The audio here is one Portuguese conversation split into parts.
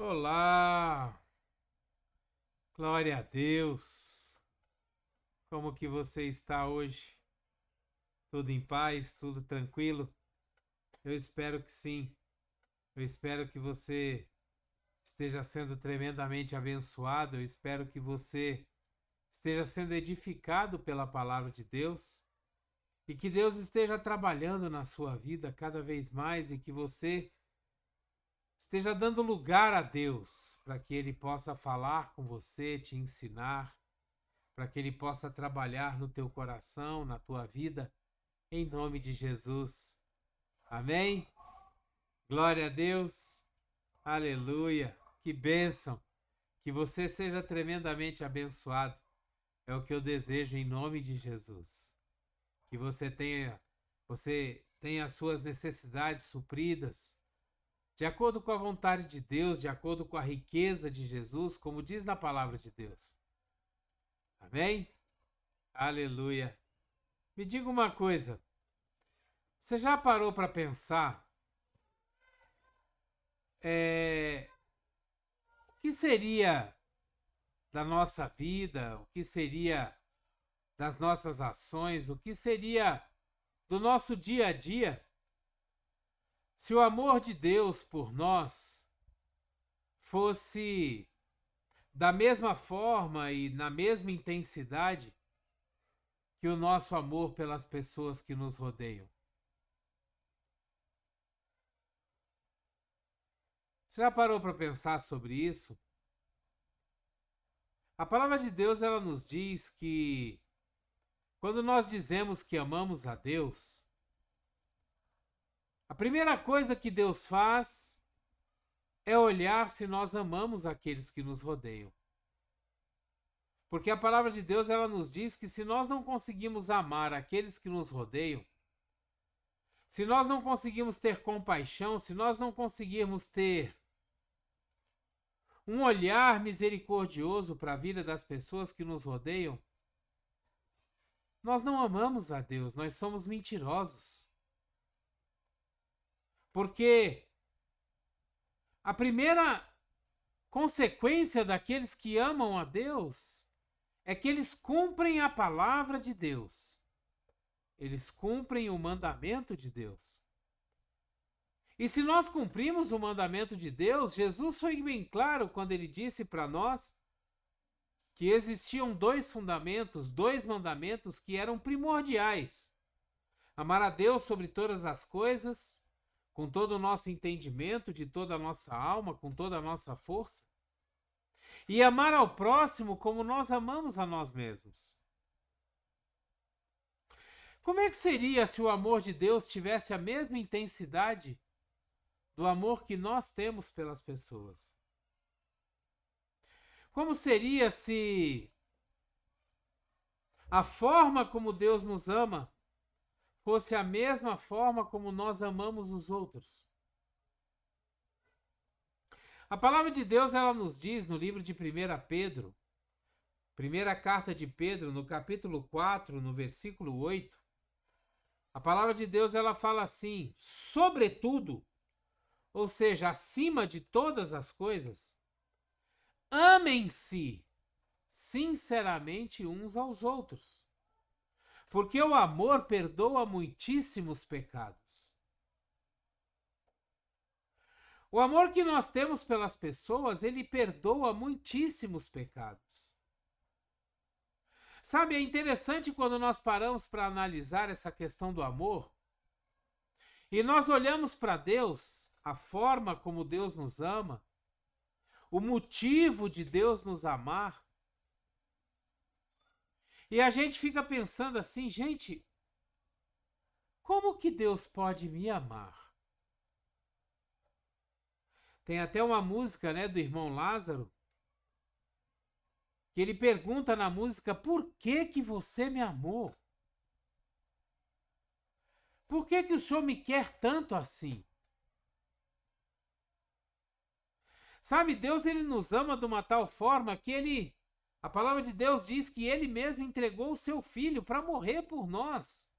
Olá, glória a Deus. Como que você está hoje? Tudo em paz, tudo tranquilo? Eu espero que sim. Eu espero que você esteja sendo tremendamente abençoado. Eu espero que você esteja sendo edificado pela palavra de Deus e que Deus esteja trabalhando na sua vida cada vez mais e que você esteja dando lugar a Deus para que Ele possa falar com você, te ensinar, para que Ele possa trabalhar no teu coração, na tua vida, em nome de Jesus. Amém? Glória a Deus. Aleluia. Que bênção. Que você seja tremendamente abençoado. É o que eu desejo em nome de Jesus. Que você tenha as suas necessidades supridas, de acordo com a vontade de Deus, de acordo com a riqueza de Jesus, como diz na palavra de Deus. Amém? Aleluia. Me diga uma coisa. Você já parou para pensar o que seria da nossa vida, o que seria das nossas ações, o que seria do nosso dia a dia se o amor de Deus por nós fosse da mesma forma e na mesma intensidade que o nosso amor pelas pessoas que nos rodeiam? Você já parou para pensar sobre isso? A palavra de Deus, ela nos diz que quando nós dizemos que amamos a Deus, a primeira coisa que Deus faz é olhar se nós amamos aqueles que nos rodeiam. Porque a palavra de Deus, ela nos diz que se nós não conseguimos amar aqueles que nos rodeiam, se nós não conseguimos ter compaixão, se nós não conseguirmos ter um olhar misericordioso para a vida das pessoas que nos rodeiam, nós não amamos a Deus, nós somos mentirosos. Porque a primeira consequência daqueles que amam a Deus é que eles cumprem a palavra de Deus. Eles cumprem o mandamento de Deus. E se nós cumprimos o mandamento de Deus, Jesus foi bem claro quando ele disse para nós que existiam dois mandamentos que eram primordiais. Amar a Deus sobre todas as coisas, com todo o nosso entendimento, de toda a nossa alma, com toda a nossa força. E amar ao próximo como nós amamos a nós mesmos. Como é que seria se o amor de Deus tivesse a mesma intensidade do amor que nós temos pelas pessoas? Como seria se a forma como Deus nos ama fosse a mesma forma como nós amamos os outros? A palavra de Deus, ela nos diz no livro de 1 Pedro, primeira carta de Pedro, no capítulo 4, no versículo 8, a palavra de Deus, ela fala assim: sobretudo, ou seja, acima de todas as coisas, amem-se sinceramente uns aos outros, porque o amor perdoa muitíssimos pecados. O amor que nós temos pelas pessoas, ele perdoa muitíssimos pecados. Sabe, é interessante quando nós paramos para analisar essa questão do amor e nós olhamos para Deus, a forma como Deus nos ama, o motivo de Deus nos amar, e a gente fica pensando assim, gente, como que Deus pode me amar? Tem até uma música, né, do irmão Lázaro, que ele pergunta na música: por que que você me amou? Por que que o Senhor me quer tanto assim? Sabe, Deus, ele nos ama de uma tal forma que a palavra de Deus diz que ele mesmo entregou o seu filho para morrer por nós.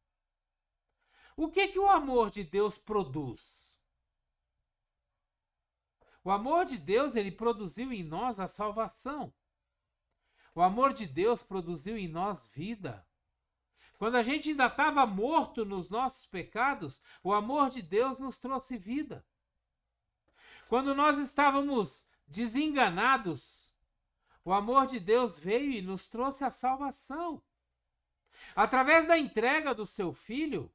O que que o amor de Deus produz? O amor de Deus, ele produziu em nós a salvação. O amor de Deus produziu em nós vida. Quando a gente ainda estava morto nos nossos pecados, o amor de Deus nos trouxe vida. Quando nós estávamos desenganados, o amor de Deus veio e nos trouxe a salvação. Através da entrega do seu Filho,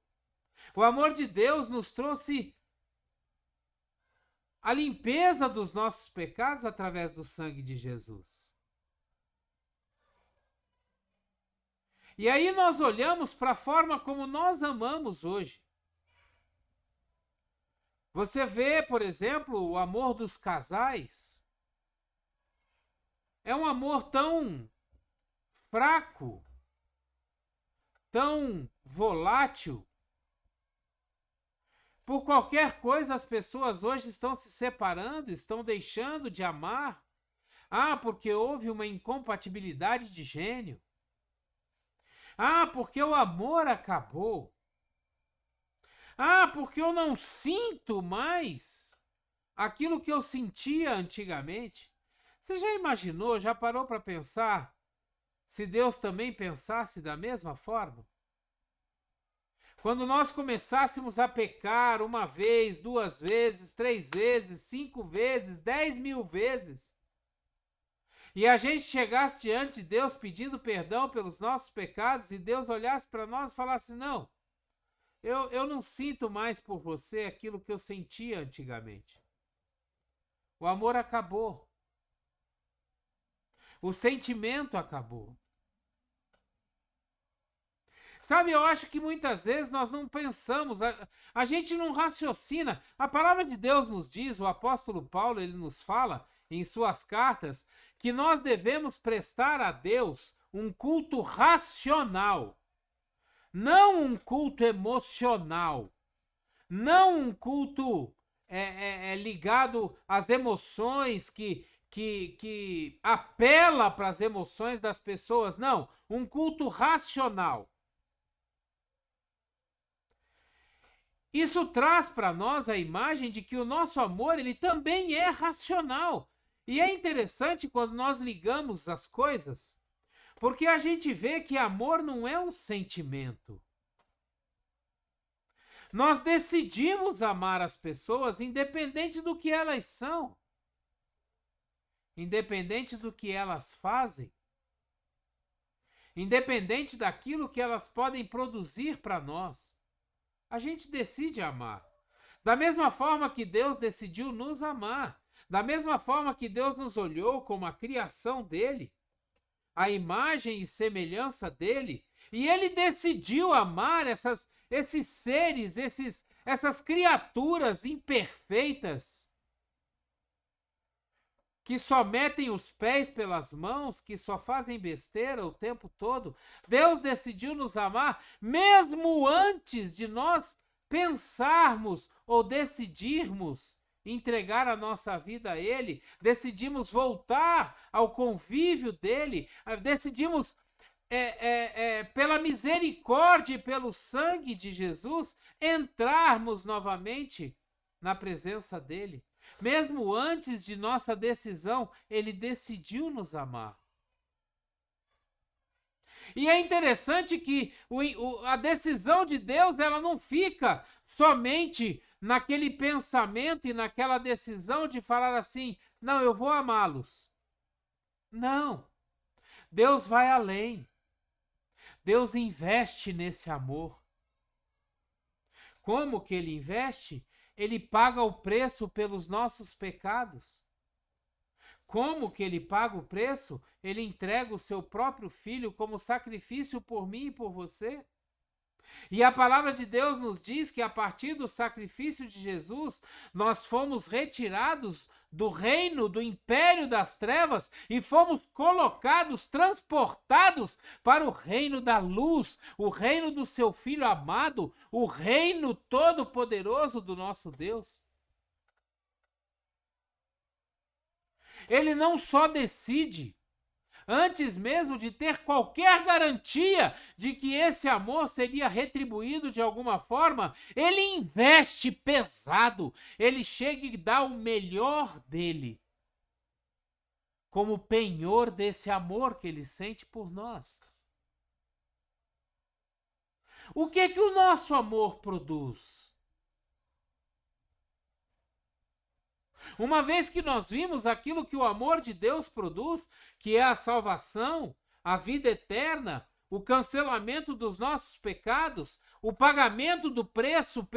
o amor de Deus nos trouxe a limpeza dos nossos pecados através do sangue de Jesus. E aí nós olhamos para a forma como nós amamos hoje. Você vê, por exemplo, o amor dos casais. É um amor tão fraco, tão volátil. Por qualquer coisa, as pessoas hoje estão se separando, estão deixando de amar. Porque houve uma incompatibilidade de gênio. Porque o amor acabou. Porque eu não sinto mais aquilo que eu sentia antigamente. Você já imaginou, já parou para pensar se Deus também pensasse da mesma forma? Quando nós começássemos a pecar 1 vez, 2 vezes, 3 vezes, 5 vezes, 10.000 vezes, e a gente chegasse diante de Deus pedindo perdão pelos nossos pecados, e Deus olhasse para nós e falasse, não, eu não sinto mais por você aquilo que eu sentia antigamente. O amor acabou. O sentimento acabou. Sabe, eu acho que muitas vezes nós não pensamos, a gente não raciocina. A palavra de Deus nos diz, o apóstolo Paulo, ele nos fala em suas cartas, que nós devemos prestar a Deus um culto racional, não um culto emocional, não um culto ligado às emoções que apela para as emoções das pessoas, não, um culto racional. Isso traz para nós a imagem de que o nosso amor, ele também é racional. E é interessante quando nós ligamos as coisas, porque a gente vê que amor não é um sentimento. Nós decidimos amar as pessoas independente do que elas são, independente do que elas fazem, independente daquilo que elas podem produzir para nós. A gente decide amar. Da mesma forma que Deus decidiu nos amar, da mesma forma que Deus nos olhou como a criação dele, a imagem e semelhança dele, e ele decidiu amar esses seres, essas criaturas imperfeitas, que só metem os pés pelas mãos, que só fazem besteira o tempo todo. Deus decidiu nos amar mesmo antes de nós pensarmos ou decidirmos entregar a nossa vida a Ele. Decidimos voltar ao convívio dEle, decidimos pela misericórdia e pelo sangue de Jesus entrarmos novamente na presença dEle. Mesmo antes de nossa decisão, ele decidiu nos amar. E é interessante que a decisão de Deus, ela não fica somente naquele pensamento e naquela decisão de falar assim, não, eu vou amá-los. Não. Deus vai além. Deus investe nesse amor. Como que ele investe? Ele paga o preço pelos nossos pecados. Como que ele paga o preço? Ele entrega o seu próprio filho como sacrifício por mim e por você. E a palavra de Deus nos diz que a partir do sacrifício de Jesus, nós fomos retirados do reino, do império das trevas e fomos colocados, transportados para o reino da luz, o reino do seu Filho amado, o reino todo-poderoso do nosso Deus. Ele não só decide, antes mesmo de ter qualquer garantia de que esse amor seria retribuído de alguma forma, ele investe pesado, ele chega e dá o melhor dele, como penhor desse amor que ele sente por nós. O que que o nosso amor produz? Uma vez que nós vimos aquilo que o amor de Deus produz, que é a salvação, a vida eterna, o cancelamento dos nossos pecados, o pagamento do preço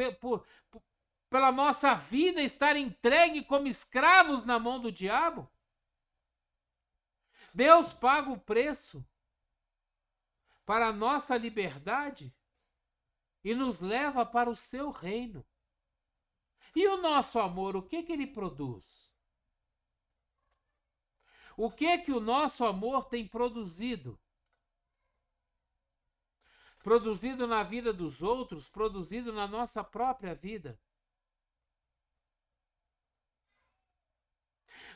pela nossa vida estar entregue como escravos na mão do diabo. Deus paga o preço para a nossa liberdade e nos leva para o seu reino. E o nosso amor, o que que ele produz? O que que o nosso amor tem produzido? Produzido na vida dos outros, produzido na nossa própria vida.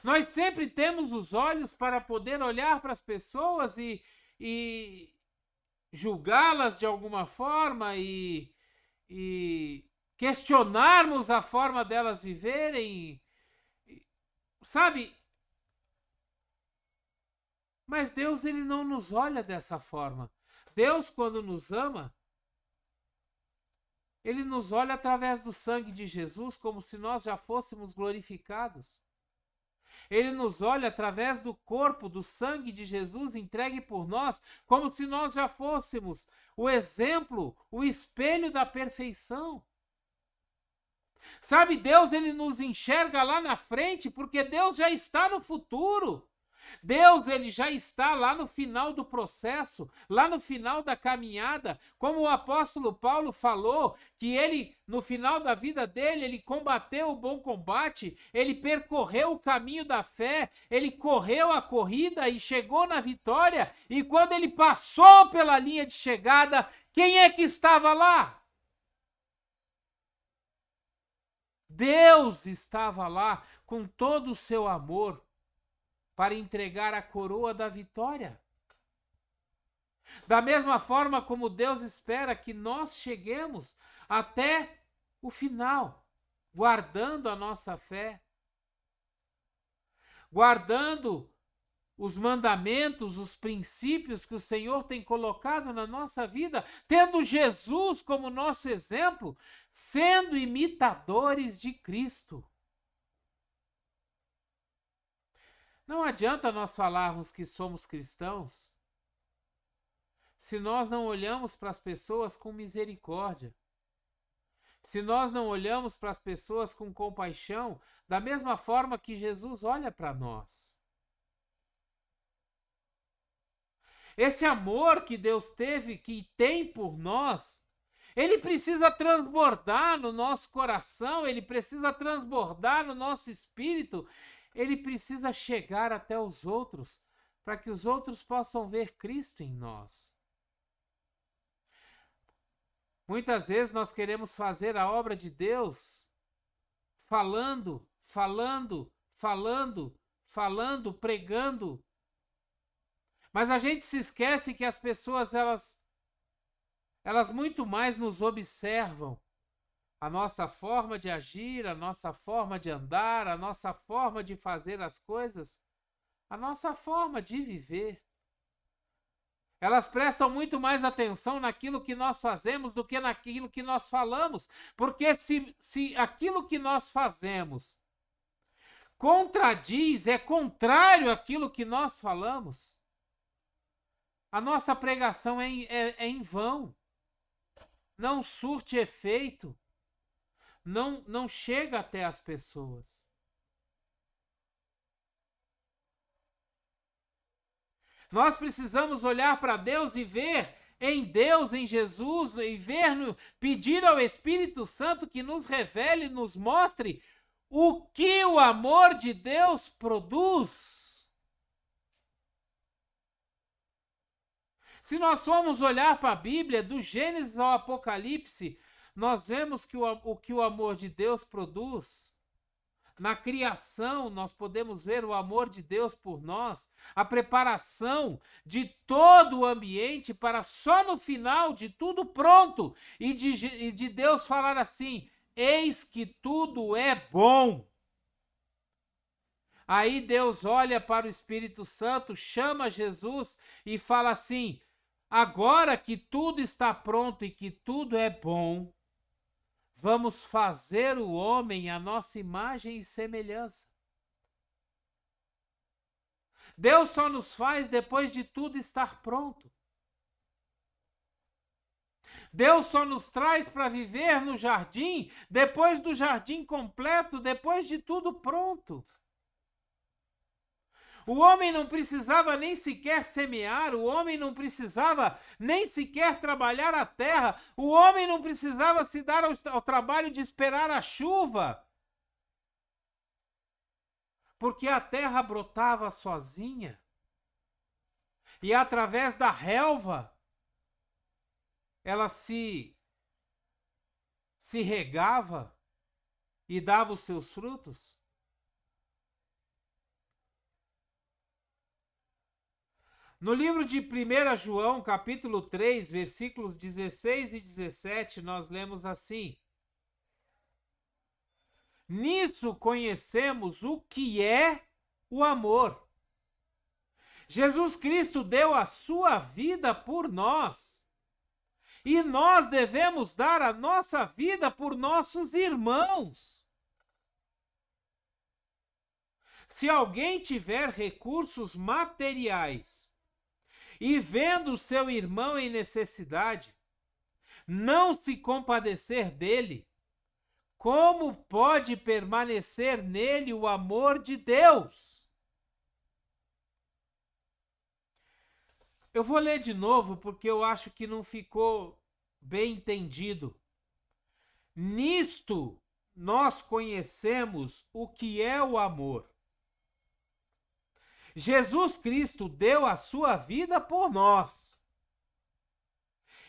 Nós sempre temos os olhos para poder olhar para as pessoas e julgá-las de alguma forma e questionarmos a forma delas viverem, sabe? Mas Deus, ele não nos olha dessa forma. Deus, quando nos ama, ele nos olha através do sangue de Jesus, como se nós já fôssemos glorificados. Ele nos olha através do corpo, do sangue de Jesus entregue por nós, como se nós já fôssemos o exemplo, o espelho da perfeição. Sabe, Deus, ele nos enxerga lá na frente, porque Deus já está no futuro. Deus, ele já está lá no final do processo, lá no final da caminhada, como o apóstolo Paulo falou, que ele, no final da vida dele, ele combateu o bom combate, ele percorreu o caminho da fé, ele correu a corrida e chegou na vitória, e quando ele passou pela linha de chegada, quem é que estava lá? Deus estava lá com todo o seu amor para entregar a coroa da vitória. Da mesma forma como Deus espera que nós cheguemos até o final, guardando a nossa fé, guardando os mandamentos, os princípios que o Senhor tem colocado na nossa vida, tendo Jesus como nosso exemplo, sendo imitadores de Cristo. Não adianta nós falarmos que somos cristãos se nós não olhamos para as pessoas com misericórdia, se nós não olhamos para as pessoas com compaixão, da mesma forma que Jesus olha para nós. Esse amor que Deus teve, que tem por nós, ele precisa transbordar no nosso coração, ele precisa transbordar no nosso espírito, ele precisa chegar até os outros, para que os outros possam ver Cristo em nós. Muitas vezes nós queremos fazer a obra de Deus falando, pregando, mas a gente se esquece que as pessoas, elas muito mais nos observam. A nossa forma de agir, a nossa forma de andar, a nossa forma de fazer as coisas, a nossa forma de viver. Elas prestam muito mais atenção naquilo que nós fazemos do que naquilo que nós falamos. Porque se aquilo que nós fazemos contradiz, é contrário àquilo que nós falamos, a nossa pregação é em vão. Não surte efeito. Não chega até as pessoas. Nós precisamos olhar para Deus e ver em Deus, em Jesus, e pedir ao Espírito Santo que nos revele, nos mostre o que o amor de Deus produz. Se nós formos olhar para a Bíblia, do Gênesis ao Apocalipse, nós vemos que o que o amor de Deus produz. Na criação, nós podemos ver o amor de Deus por nós, a preparação de todo o ambiente para só no final de tudo pronto e de Deus falar assim: eis que tudo é bom. Aí Deus olha para o Espírito Santo, chama Jesus e fala assim: agora que tudo está pronto e que tudo é bom, vamos fazer o homem à nossa imagem e semelhança. Deus só nos faz depois de tudo estar pronto. Deus só nos traz para viver no jardim depois do jardim completo, depois de tudo pronto. O homem não precisava nem sequer semear, o homem não precisava nem sequer trabalhar a terra, o homem não precisava se dar ao trabalho de esperar a chuva, porque a terra brotava sozinha. E através da relva, ela se regava e dava os seus frutos. No livro de 1 João, capítulo 3, versículos 16 e 17, nós lemos assim: nisso conhecemos o que é o amor. Jesus Cristo deu a sua vida por nós. E nós devemos dar a nossa vida por nossos irmãos. Se alguém tiver recursos materiais e vendo seu irmão em necessidade, não se compadecer dele, como pode permanecer nele o amor de Deus? Eu vou ler de novo porque eu acho que não ficou bem entendido. Nisto nós conhecemos o que é o amor. Jesus Cristo deu a sua vida por nós.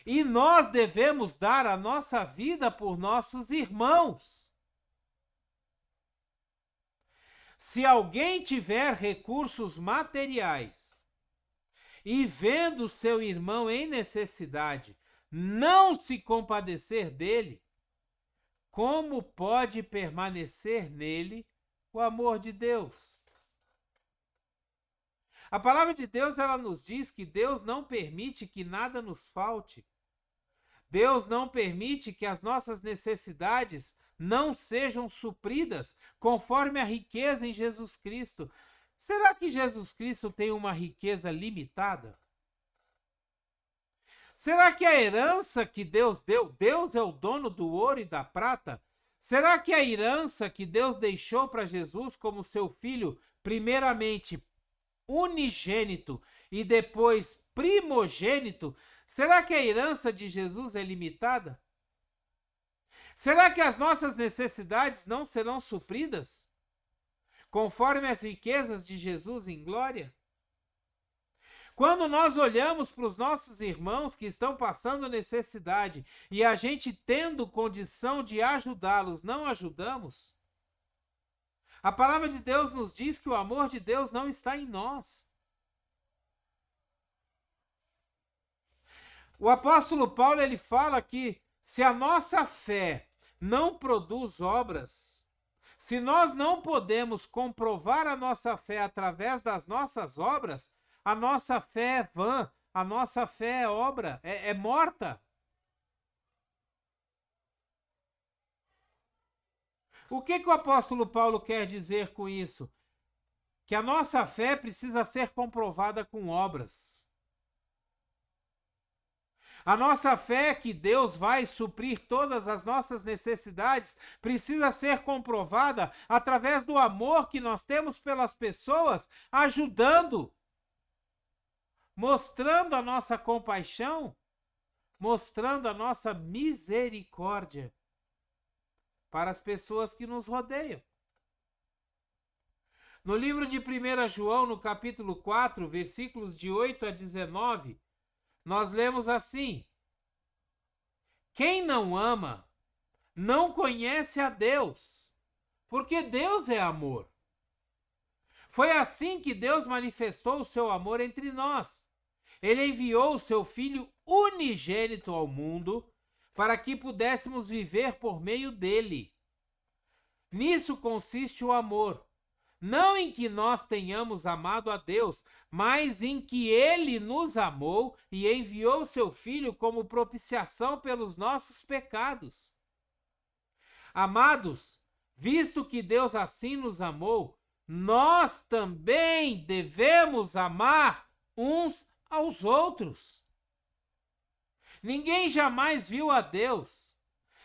E nós devemos dar a nossa vida por nossos irmãos. Se alguém tiver recursos materiais e vendo seu irmão em necessidade, não se compadecer dele, como pode permanecer nele o amor de Deus? A palavra de Deus, ela nos diz que Deus não permite que nada nos falte. Deus não permite que as nossas necessidades não sejam supridas conforme a riqueza em Jesus Cristo. Será que Jesus Cristo tem uma riqueza limitada? Será que a herança que Deus deu, Deus é o dono do ouro e da prata? Será que a herança que Deus deixou para Jesus como seu filho, primeiramente unigênito e depois primogênito, será que a herança de Jesus é limitada? Será que as nossas necessidades não serão supridas conforme as riquezas de Jesus em glória? Quando nós olhamos para os nossos irmãos que estão passando necessidade e a gente tendo condição de ajudá-los, não ajudamos? A palavra de Deus nos diz que o amor de Deus não está em nós. O apóstolo Paulo, ele fala que se a nossa fé não produz obras, se nós não podemos comprovar a nossa fé através das nossas obras, a nossa fé é vã, a nossa fé é obra, é morta. O que o apóstolo Paulo quer dizer com isso? Que a nossa fé precisa ser comprovada com obras. A nossa fé que Deus vai suprir todas as nossas necessidades precisa ser comprovada através do amor que nós temos pelas pessoas, ajudando, mostrando a nossa compaixão, mostrando a nossa misericórdia para as pessoas que nos rodeiam. No livro de 1 João, no capítulo 4, versículos de 8 a 19, nós lemos assim: quem não ama, não conhece a Deus, Porque Deus é amor. Foi assim que Deus manifestou o seu amor entre nós. Ele enviou o seu Filho unigênito ao mundo para que pudéssemos viver por meio dele. Nisso consiste o amor. Não em que nós tenhamos amado a Deus, mas em que ele nos amou e enviou seu Filho como propiciação pelos nossos pecados. Amados, visto que Deus assim nos amou, nós também devemos amar uns aos outros. Ninguém jamais viu a Deus.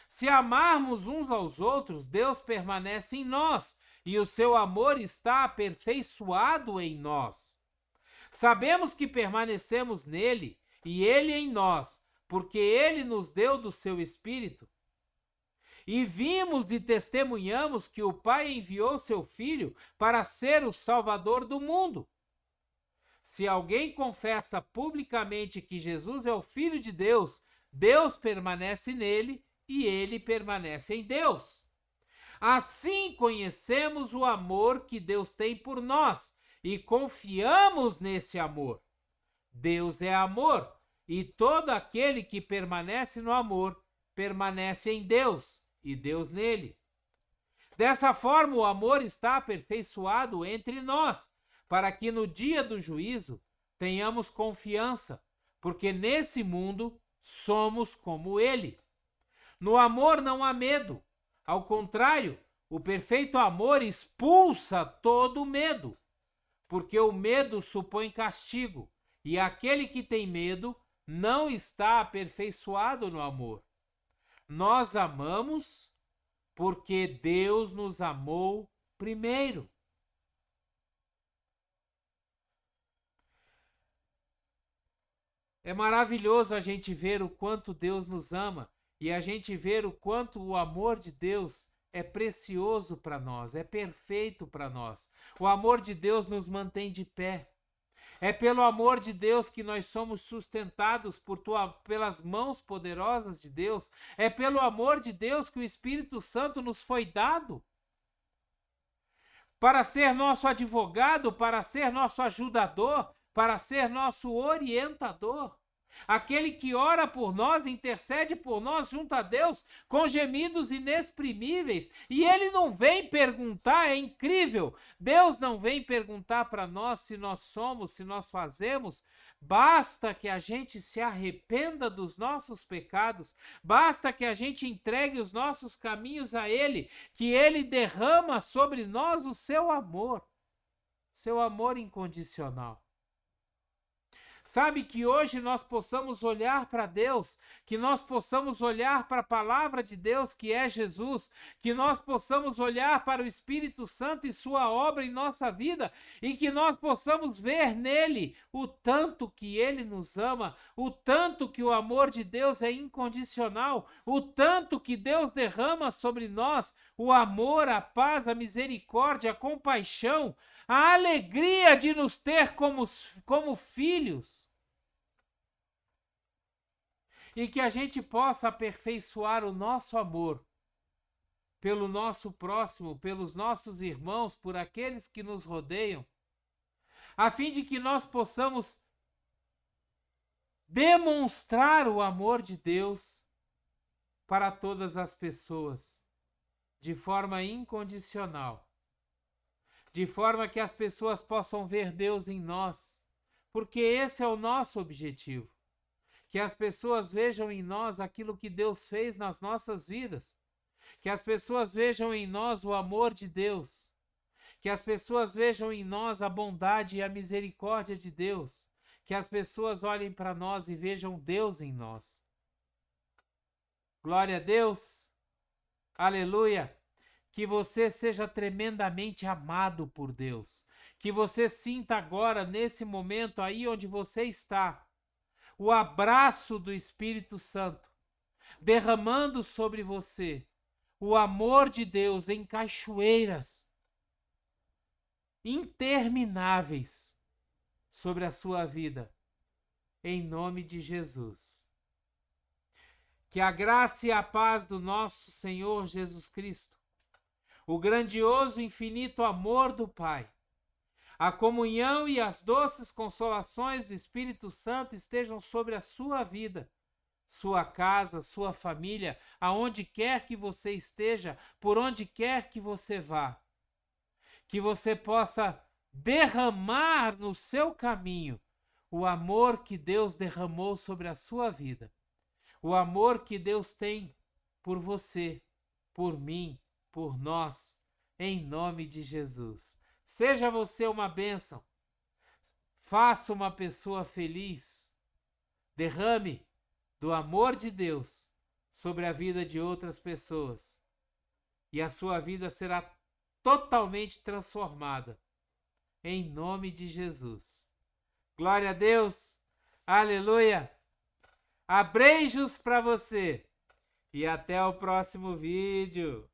Se amarmos uns aos outros, Deus permanece em nós e o seu amor está aperfeiçoado em nós. Sabemos que permanecemos nele e ele em nós, porque ele nos deu do seu Espírito. E vimos e testemunhamos que o Pai enviou seu Filho para ser o Salvador do mundo. Se alguém confessa publicamente que Jesus é o Filho de Deus, Deus permanece nele e ele permanece em Deus. Assim conhecemos o amor que Deus tem por nós e confiamos nesse amor. Deus é amor, e todo aquele que permanece no amor permanece em Deus e Deus nele. Dessa forma, o amor está aperfeiçoado entre nós, para que no dia do juízo tenhamos confiança, porque nesse mundo somos como ele. No amor não há medo. Ao contrário, o perfeito amor expulsa todo medo, porque o medo supõe castigo, e aquele que tem medo não está aperfeiçoado no amor. Nós amamos porque Deus nos amou primeiro. É maravilhoso a gente ver o quanto Deus nos ama e a gente ver o quanto o amor de Deus é precioso para nós, é perfeito para nós. O amor de Deus nos mantém de pé. É pelo amor de Deus que nós somos sustentados pelas mãos poderosas de Deus. É pelo amor de Deus que o Espírito Santo nos foi dado para ser nosso advogado, para ser nosso ajudador, para ser nosso orientador. Aquele que ora por nós, intercede por nós junto a Deus com gemidos inexprimíveis. E ele não vem perguntar, é incrível, Deus não vem perguntar para nós se nós somos, se nós fazemos. Basta que a gente se arrependa dos nossos pecados, basta que a gente entregue os nossos caminhos a Ele, que Ele derrama sobre nós o seu amor incondicional. Sabe, que hoje nós possamos olhar para Deus, que nós possamos olhar para a palavra de Deus, que é Jesus, que nós possamos olhar para o Espírito Santo e sua obra em nossa vida, e que nós possamos ver nele o tanto que ele nos ama, o tanto que o amor de Deus é incondicional, o tanto que Deus derrama sobre nós o amor, a paz, a misericórdia, a compaixão, a alegria de nos ter como filhos. E que a gente possa aperfeiçoar o nosso amor pelo nosso próximo, pelos nossos irmãos, por aqueles que nos rodeiam, a fim de que nós possamos demonstrar o amor de Deus para todas as pessoas, de forma incondicional. De forma que as pessoas possam ver Deus em nós, porque esse é o nosso objetivo. Que as pessoas vejam em nós aquilo que Deus fez nas nossas vidas. Que as pessoas vejam em nós o amor de Deus. Que as pessoas vejam em nós a bondade e a misericórdia de Deus. Que as pessoas olhem para nós e vejam Deus em nós. Glória a Deus. Aleluia. Que você seja tremendamente amado por Deus. Que você sinta agora, nesse momento aí onde você está, o abraço do Espírito Santo, derramando sobre você o amor de Deus em cachoeiras intermináveis sobre a sua vida, em nome de Jesus. Que a graça e a paz do nosso Senhor Jesus Cristo, o grandioso e infinito amor do Pai, a comunhão e as doces consolações do Espírito Santo estejam sobre a sua vida, sua casa, sua família, aonde quer que você esteja, por onde quer que você vá. Que você possa derramar no seu caminho o amor que Deus derramou sobre a sua vida, o amor que Deus tem por você, por mim, por nós, em nome de Jesus. Seja você uma bênção, faça uma pessoa feliz, derrame do amor de Deus sobre a vida de outras pessoas e a sua vida será totalmente transformada, em nome de Jesus. Glória a Deus, aleluia, abreijos para você e até o próximo vídeo.